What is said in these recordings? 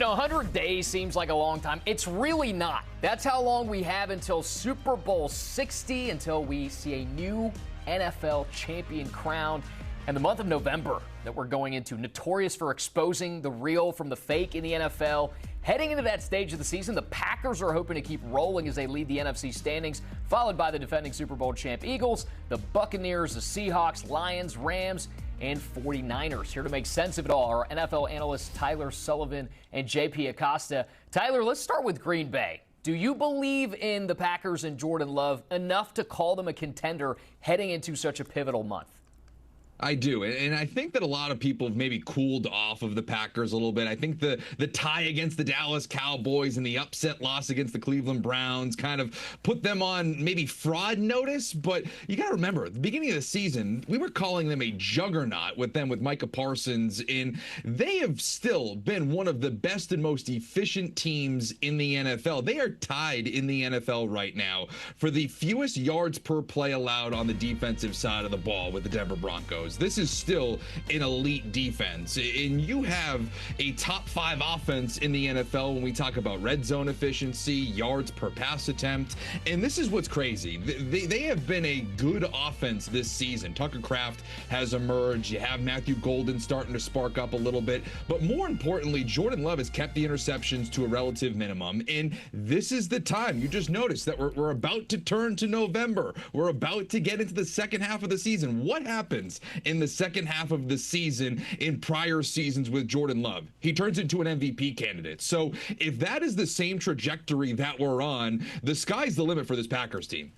100 days seems like a long time. It's really not. That's how long we have until Super Bowl 60, until we see a new NFL champion crowned. And the month of November that we're going into, notorious for exposing the real from the fake in the NFL. Heading into that stage of the season, the Packers are hoping to keep rolling as they lead the NFC standings, followed by the defending Super Bowl champ Eagles, the Buccaneers, the Seahawks, Lions, Rams, and 49ers. Here to make sense of it all are NFL analysts Tyler Sullivan and JP Acosta. Tyler, let's start with Green Bay. Do you believe in the Packers and Jordan Love enough to call them a contender heading into such a pivotal month? I do, and I think that a lot of people have maybe cooled off of the Packers a little bit. I think the tie against the Dallas Cowboys and the upset loss against the Cleveland Browns kind of put them on maybe fraud notice, but you got to remember, at the beginning of the season, we were calling them a juggernaut with Micah Parsons, and they have still been one of the best and most efficient teams in the NFL. They are tied in the NFL right now for the fewest yards per play allowed on the defensive side of the ball with the Denver Broncos. This is still an elite defense, and you have a top 5 offense in the NFL when we talk about red zone efficiency, yards per pass attempt, and this is what's crazy. They have been a good offense this season. Tucker Kraft has emerged. You have Matthew Golden starting to spark up a little bit, but more importantly, Jordan Love has kept the interceptions to a relative minimum, and this is the time. You just noticed that we're about to turn to November. We're about to get into the second half of the season. What happens in the second half of the season in prior seasons with Jordan Love? He turns into an MVP candidate. So if that is the same trajectory that we're on, the sky's the limit for this Packers team.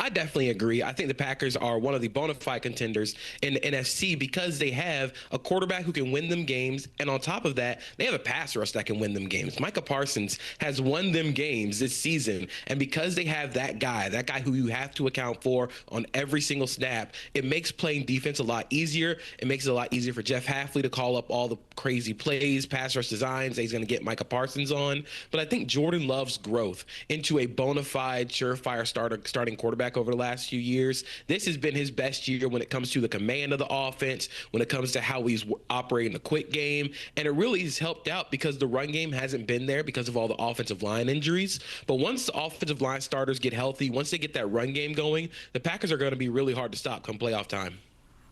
I definitely agree. I think the Packers are one of the bona fide contenders in the NFC because they have a quarterback who can win them games, and on top of that, they have a pass rush that can win them games. Micah Parsons has won them games this season, and because they have that guy who you have to account for on every single snap, it makes playing defense a lot easier. It makes it a lot easier for Jeff Hafley to call up all the crazy plays, pass rush designs that he's going to get Micah Parsons on. But I think Jordan Love's growth into a bona fide, surefire starting quarterback over the last few years, this has been his best year when it comes to the command of the offense, when it comes to how he's operating the quick game, and it really has helped out because the run game hasn't been there because of all the offensive line injuries. But once the offensive line starters get healthy, once they get that run game going, the Packers are going to be really hard to stop come playoff time.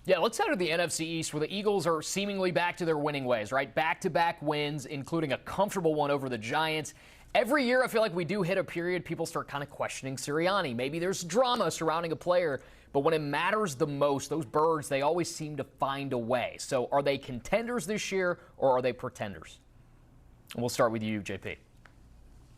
Yeah, let's head to the NFC East, where the Eagles are seemingly back to their winning ways, right? Back-to-back wins, including a comfortable one over the Giants. Every year, I feel like we do hit a period, people start kind of questioning Sirianni. Maybe there's drama surrounding a player, but when it matters the most, those birds, they always seem to find a way. So are they contenders this year, or are they pretenders? And we'll start with you, JP.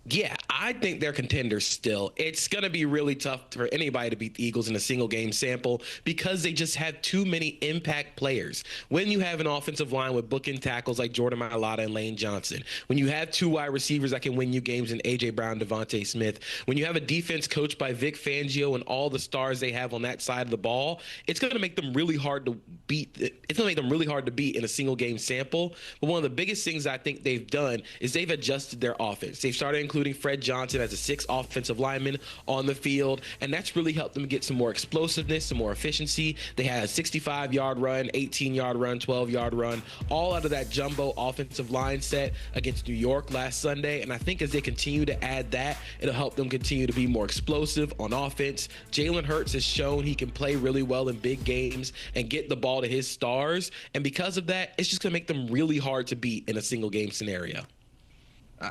Yeah, I think they're contenders still. It's going to be really tough for anybody to beat the Eagles in a single game sample because they just have too many impact players. When you have an offensive line with bookend tackles like Jordan Mailata and Lane Johnson, when you have 2 wide receivers that can win you games in A.J. Brown, Devontae Smith, when you have a defense coached by Vic Fangio and all the stars they have on that side of the ball, it's going to make them really hard to beat. It's going to make them really hard to beat in a single game sample. But one of the biggest things I think they've done is they've adjusted their offense. They've started including Fred Johnson as a 6th offensive lineman on the field, and that's really helped them get some more explosiveness, some more efficiency. They had a 65-yard run, 18-yard run, 12-yard run, all out of that jumbo offensive line set against New York last Sunday, and I think as they continue to add that, it'll help them continue to be more explosive on offense. Jalen Hurts has shown he can play really well in big games and get the ball to his stars, and because of that, it's just going to make them really hard to beat in a single game scenario.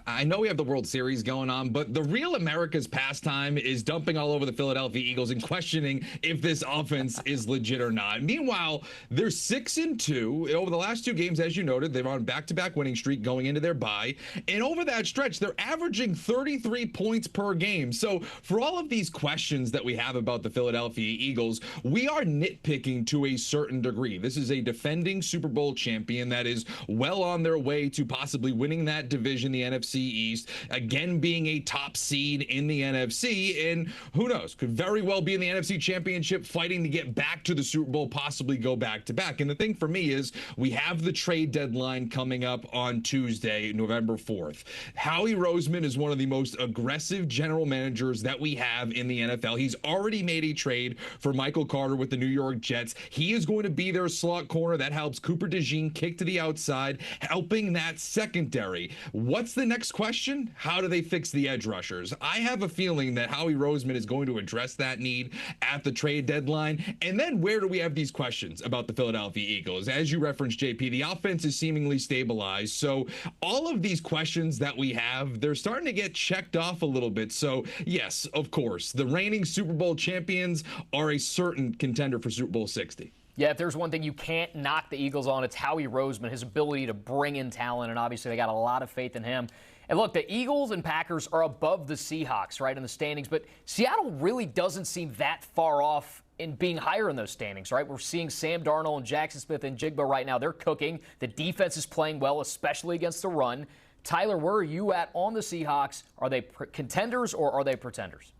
I know we have the World Series going on, but the real America's pastime is dumping all over the Philadelphia Eagles and questioning if this offense is legit or not. Meanwhile, they're 6-2. Over the last 2 games, as you noted, they're on back-to-back winning streak going into their bye. And over that stretch, they're averaging 33 points per game. So for all of these questions that we have about the Philadelphia Eagles, we are nitpicking to a certain degree. This is a defending Super Bowl champion that is well on their way to possibly winning that division, the NFC NFC East, again being a top seed in the NFC, and who knows, could very well be in the NFC Championship fighting to get back to the Super Bowl, possibly go back-to-back. And the thing for me is we have the trade deadline coming up on Tuesday, November 4th. Howie Roseman is one of the most aggressive general managers that we have in the NFL. He's already made a trade for Michael Carter with the New York Jets. He is going to be their slot corner. That helps Cooper DeJean kick to the outside, helping that secondary. What's the next question? How do they fix the edge rushers? I have a feeling that Howie Roseman is going to address that need at the trade deadline. And then where do we have these questions about the Philadelphia Eagles? As you referenced, JP, the offense is seemingly stabilized. So all of these questions that we have, they're starting to get checked off a little bit. So yes, of course, the reigning Super Bowl champions are a certain contender for Super Bowl 60. Yeah, if there's one thing you can't knock the Eagles on, it's Howie Roseman, his ability to bring in talent, and obviously they got a lot of faith in him. And look, the Eagles and Packers are above the Seahawks, right, in the standings, but Seattle really doesn't seem that far off in being higher in those standings, right? We're seeing Sam Darnold and Jackson Smith and Jigba right now. They're cooking. The defense is playing well, especially against the run. Tyler, where are you at on the Seahawks? Are they contenders or are they pretenders?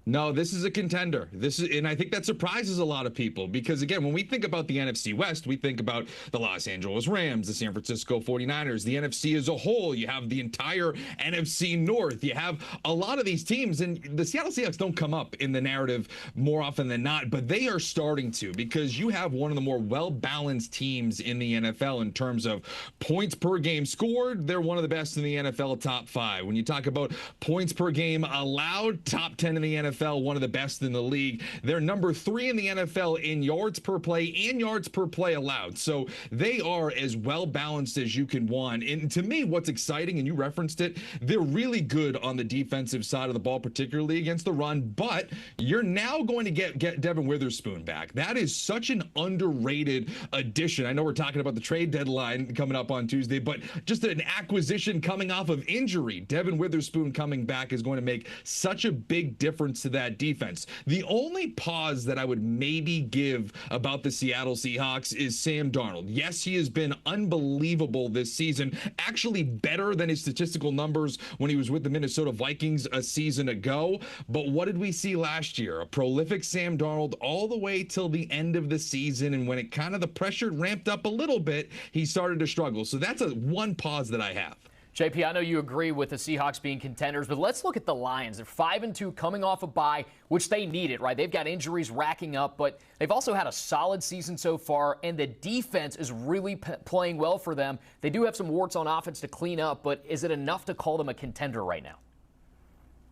No, this is a contender. And I think that surprises a lot of people because, again, when we think about the NFC West, we think about the Los Angeles Rams, the San Francisco 49ers, the NFC as a whole. You have the entire NFC North. You have a lot of these teams, and the Seattle Seahawks don't come up in the narrative more often than not, but they are starting to because you have one of the more well-balanced teams in the NFL in terms of points per game scored. They're one of the best in the NFL, top 5. When you talk about points per game allowed, top 10 in the NFL, one of the best in the league. They're number 3 in the NFL in yards per play and yards per play allowed. So they are as well balanced as you can want. And to me, what's exciting, and you referenced it, they're really good on the defensive side of the ball, particularly against the run. But you're now going to get Devin Witherspoon back. That is such an underrated addition. I know we're talking about the trade deadline coming up on Tuesday, but just an acquisition coming off of injury. Devin Witherspoon coming back is going to make such a big difference to that defense. The only pause that I would maybe give about the Seattle Seahawks is Sam Darnold. Yes, he has been unbelievable this season, actually better than his statistical numbers when he was with the Minnesota Vikings a season ago. But what did we see last year? A prolific Sam Darnold all the way till the end of the season, and when it kind of the pressure ramped up a little bit, he started to struggle. So that's one pause that I have. JP, I know you agree with the Seahawks being contenders, but let's look at the Lions. They're 5-2 coming off a bye, which they needed, right? They've got injuries racking up, but they've also had a solid season so far, and the defense is really playing well for them. They do have some warts on offense to clean up, but is it enough to call them a contender right now?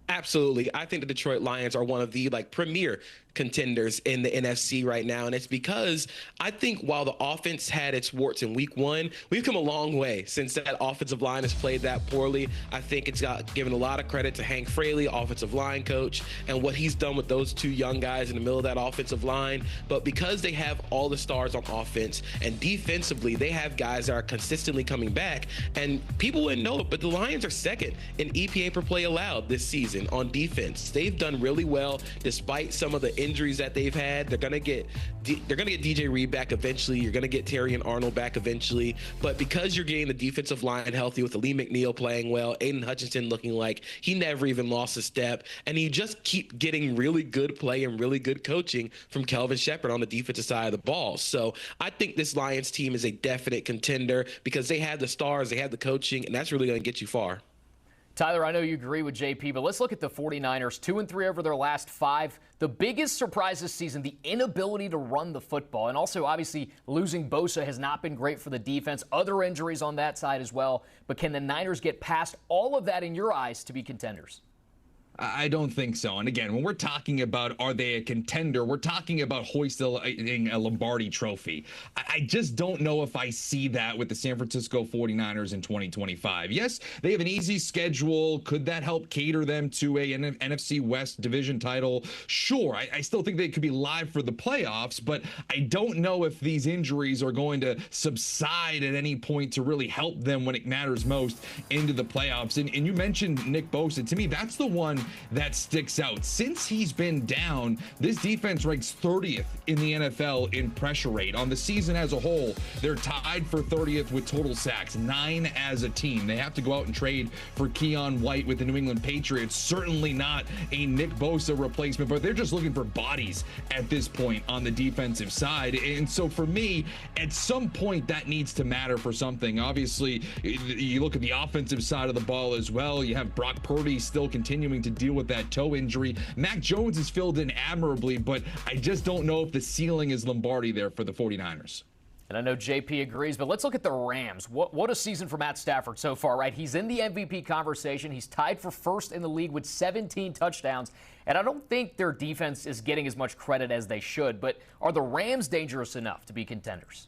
Absolutely. I think the Detroit Lions are one of the premier contenders in the NFC right now. And it's because I think while the offense had its warts in week 1, we've come a long way since that offensive line has played that poorly. I think it's got given a lot of credit to Hank Fraley, offensive line coach, and what he's done with those 2 young guys in the middle of that offensive line. But because they have all the stars on offense and defensively, they have guys that are consistently coming back. And people wouldn't know it, but the Lions are second in EPA per play allowed this season on defense. They've done really well despite some of the injuries that they've had. They're gonna get DJ Reed back eventually. You're gonna get Terry and Arnold back eventually. But because you're getting the defensive line healthy with Lee McNeil playing well, Aiden Hutchinson looking like he never even lost a step, and you just keep getting really good play and really good coaching from Kelvin Shepherd on the defensive side of the ball. So I think this Lions team is a definite contender because they have the stars, they have the coaching, and that's really gonna get you far. Tyler, I know you agree with JP, but let's look at the 49ers. 2-3 over their last 5. The biggest surprise this season, the inability to run the football. And also, obviously, losing Bosa has not been great for the defense. Other injuries on that side as well. But can the Niners get past all of that in your eyes to be contenders? I don't think so. And again, when we're talking about are they a contender, we're talking about hoisting a Lombardi trophy. I just don't know if I see that with the San Francisco 49ers in 2025. Yes, they have an easy schedule. Could that help cater them to an NFC West division title? Sure. I still think they could be live for the playoffs, but I don't know if these injuries are going to subside at any point to really help them when it matters most into the playoffs. And you mentioned Nick Bosa. To me, that's the one that sticks out. Since he's been down, this defense ranks 30th in the NFL in pressure rate. On the season as a whole, they're tied for 30th with total sacks, 9 as a team. They have to go out and trade for Keon White with the New England Patriots. Certainly not a Nick Bosa replacement, but they're just looking for bodies at this point on the defensive side. And so for me, at some point that needs to matter for something. Obviously, you look at the offensive side of the ball as well. You have Brock Purdy still continuing to deal with that toe injury. Mac Jones is filled in admirably, but I just don't know if the ceiling is Lombardi there for the 49ers. And I know JP agrees, but let's look at the Rams. What a season for Matt Stafford so far, right? He's in the MVP conversation. He's tied for first in the league with 17 touchdowns. And I don't think their defense is getting as much credit as they should. But are the Rams dangerous enough to be contenders?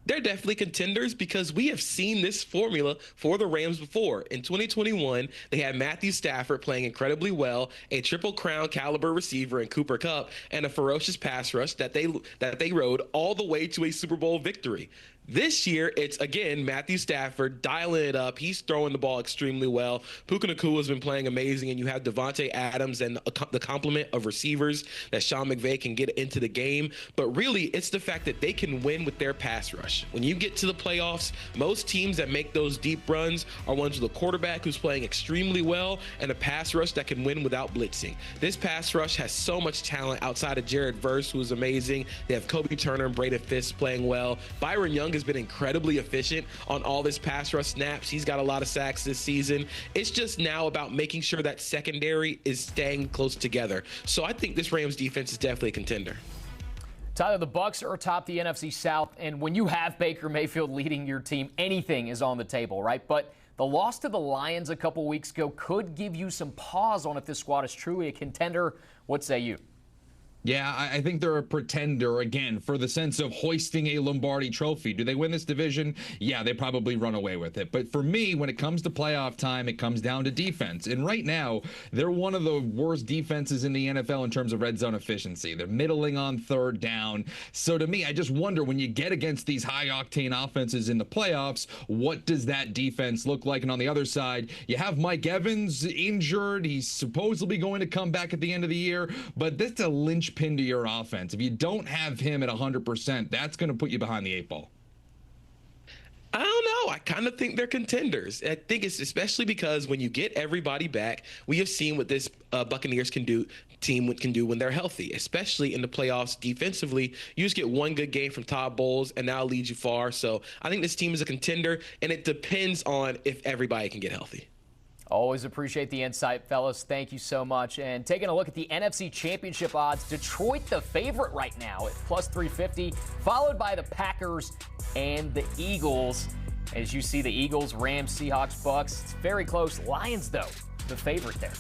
They're definitely contenders because we have seen this formula for the Rams before. In 2021, they had Matthew Stafford playing incredibly well, a Triple Crown caliber receiver in Cooper Kupp, and a ferocious pass rush that they rode all the way to a Super Bowl victory. This year, it's, again, Matthew Stafford dialing it up. He's throwing the ball extremely well. Puka Nacua has been playing amazing, and you have Devontae Adams and the complement of receivers that Sean McVay can get into the game. But really, it's the fact that they can win with their pass rush. When you get to the playoffs, most teams that make those deep runs are ones with a quarterback who's playing extremely well and a pass rush that can win without blitzing. This pass rush has so much talent outside of Jared Verse, who is amazing. They have Kobe Turner and Braden Fisk playing well. Byron Young has been incredibly efficient on all this pass rush snaps. He's got a lot of sacks this season. It's just now about making sure that secondary is staying close together. So I think this Rams defense is definitely a contender. Tyler, the Bucs are atop the NFC South, and when you have Baker Mayfield leading your team, anything is on the table, right? But the loss to the Lions a couple weeks ago could give you some pause on if this squad is truly a contender. What say you? Yeah, I think they're a pretender, again, for the sense of hoisting a Lombardi trophy. Do they win this division? Yeah, they probably run away with it. But for me, when it comes to playoff time, it comes down to defense. And right now, they're one of the worst defenses in the NFL in terms of red zone efficiency. They're middling on third down. So to me, I just wonder, when you get against these high-octane offenses in the playoffs, what does that defense look like? And on the other side, you have Mike Evans injured. He's supposedly going to come back at the end of the year. But that's a linchpin to your offense. If you don't have him at 100%, that's going to put you behind the 8 ball. I don't know. I kind of think they're contenders. I think it's especially because when you get everybody back, we have seen what this Buccaneers team can do when they're healthy, especially in the playoffs defensively. You just get one good game from Todd Bowles, and that'll lead you far. So I think this team is a contender, and it depends on if everybody can get healthy. Always appreciate the insight, fellas. Thank you so much. And taking a look at the NFC Championship odds, Detroit the favorite right now at plus 350, followed by the Packers and the Eagles. As you see, the Eagles, Rams, Seahawks, Bucs, it's very close. Lions, though, the favorite there.